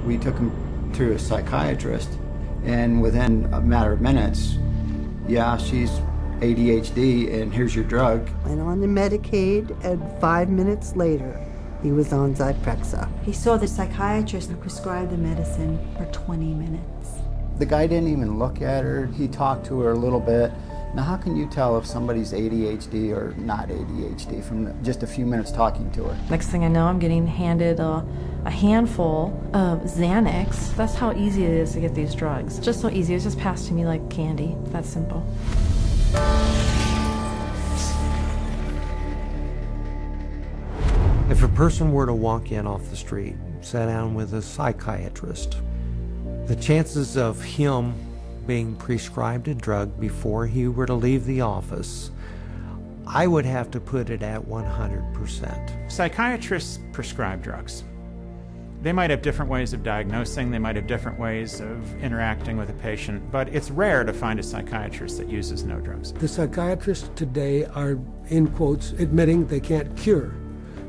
We took him to a psychiatrist, and within a matter of minutes, yeah, she's ADHD, and here's your drug. Went on to Medicaid, and 5 minutes later, he was on Zyprexa. He saw the psychiatrist and prescribed the medicine for 20 minutes. The guy didn't even look at her. He talked to her a little bit. Now, how can you tell if somebody's ADHD or not ADHD from just a few minutes talking to her? Next thing I know, I'm getting handed a handful of Xanax. That's how easy it is to get these drugs. Just so easy. It's just passed to me like candy. That simple. If a person were to walk in off the street, sit down with a psychiatrist, the chances of him being prescribed a drug before he were to leave the office, I would have to put it at 100%. Psychiatrists prescribe drugs. They might have different ways of diagnosing, they might have different ways of interacting with a patient, but it's rare to find a psychiatrist that uses no drugs. The psychiatrists today are, in quotes, admitting they can't cure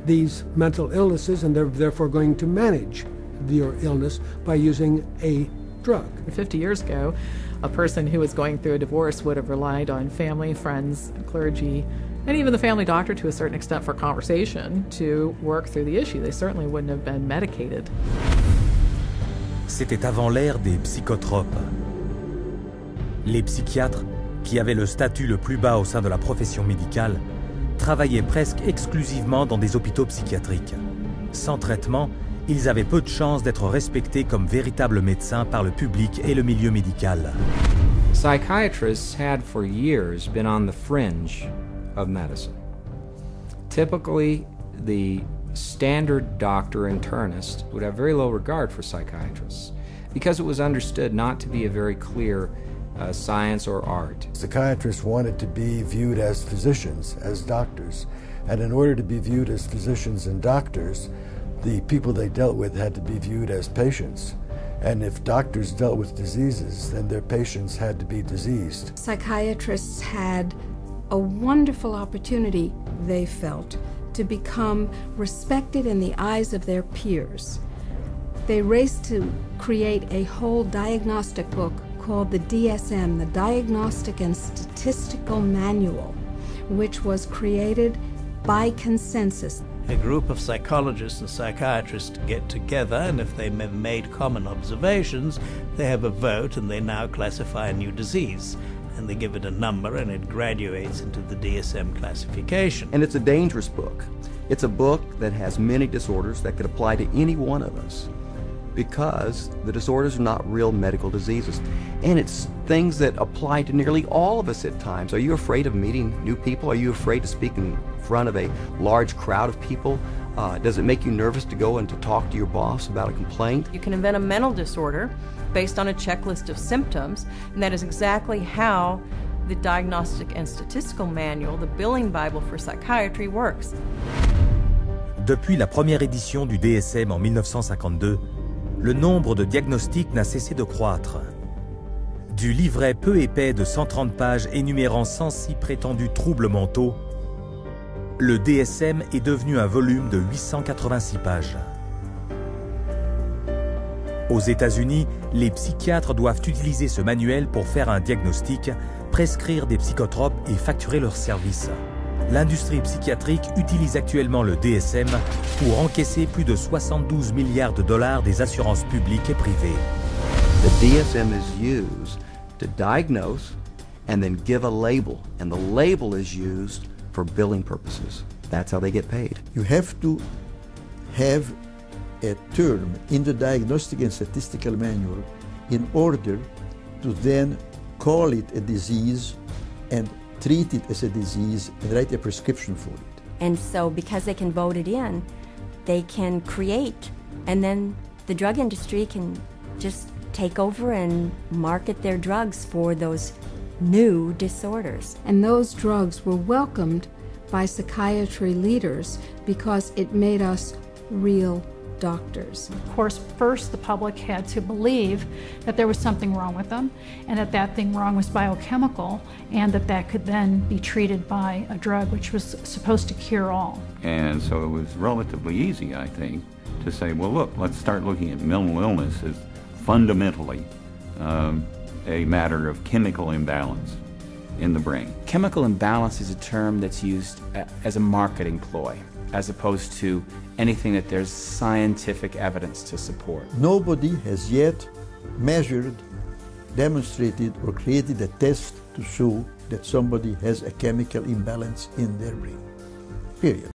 these mental illnesses, and they're therefore going to manage your illness by using a drug. 50 years ago, a person who was going through a divorce would have relied on family, friends, clergy, and even the family doctor to a certain extent for conversation to work through the issue. They certainly wouldn't have been medicated. C'était avant l'ère des psychotropes. Les psychiatres, qui avaient le statut le plus bas au sein de la profession médicale, travaillaient presque exclusivement dans des hôpitaux psychiatriques. Sans traitement, ils avaient peu de chances d'être respectés comme véritables médecins par le public et le milieu médical. Psychiatrists had for years been on the fringe of medicine. Typically, the standard doctor internist would have very low regard for psychiatrists because it was understood not to be a very clear science or art. Psychiatrists wanted to be viewed as physicians, as doctors, and in order to be viewed as physicians and doctors, the people they dealt with had to be viewed as patients. And if doctors dealt with diseases, then their patients had to be diseased. Psychiatrists had a wonderful opportunity, they felt, to become respected in the eyes of their peers. They raced to create a whole diagnostic book called the DSM, the Diagnostic and Statistical Manual, which was created by consensus. A group of psychologists and psychiatrists get together, and if they have made common observations, they have a vote and they now classify a new disease. And they give it a number and it graduates into the DSM classification. And it's a dangerous book. It's a book that has many disorders that could apply to any one of us because the disorders are not real medical diseases. And it's things that apply to nearly all of us at times. Are you afraid of meeting new people? Are you afraid to speak in front of a large crowd of people? Does it make you nervous to go and to talk to your boss about a complaint? You can invent a mental disorder based on a checklist of symptoms, and that is exactly how the Diagnostic and Statistical Manual, the billing Bible for psychiatry, works. Depuis la première édition du DSM en 1952, le nombre de diagnostics n'a cessé de croître. Du livret peu épais de 130 pages énumérant 106 prétendus troubles mentaux, le DSM est devenu un volume de 886 pages. Aux États-Unis, les psychiatres doivent utiliser ce manuel pour faire un diagnostic, prescrire des psychotropes et facturer leurs services. L'industrie psychiatrique utilise actuellement le DSM pour encaisser plus de 72 milliards de dollars des assurances publiques et privées. The DSM is used to diagnose and then give a label, and the label is used for billing purposes. That's how they get paid. You have to have a term in the Diagnostic and Statistical Manual in order to then call it a disease and treat it as a disease and write a prescription for it. And so because they can vote it in, they can create, and then the drug industry can just take over and market their drugs for those new disorders. And those drugs were welcomed by psychiatry leaders because it made us real doctors. Of course, first the public had to believe that there was something wrong with them, and that that thing wrong was biochemical, and that that could then be treated by a drug which was supposed to cure all. And so it was relatively easy, I think, to say, well, look, let's start looking at mental illness as fundamentally a matter of chemical imbalance in the brain. Chemical imbalance is a term that's used as a marketing ploy, as opposed to anything that there's scientific evidence to support. Nobody has yet measured, demonstrated, or created a test to show that somebody has a chemical imbalance in their brain. Period.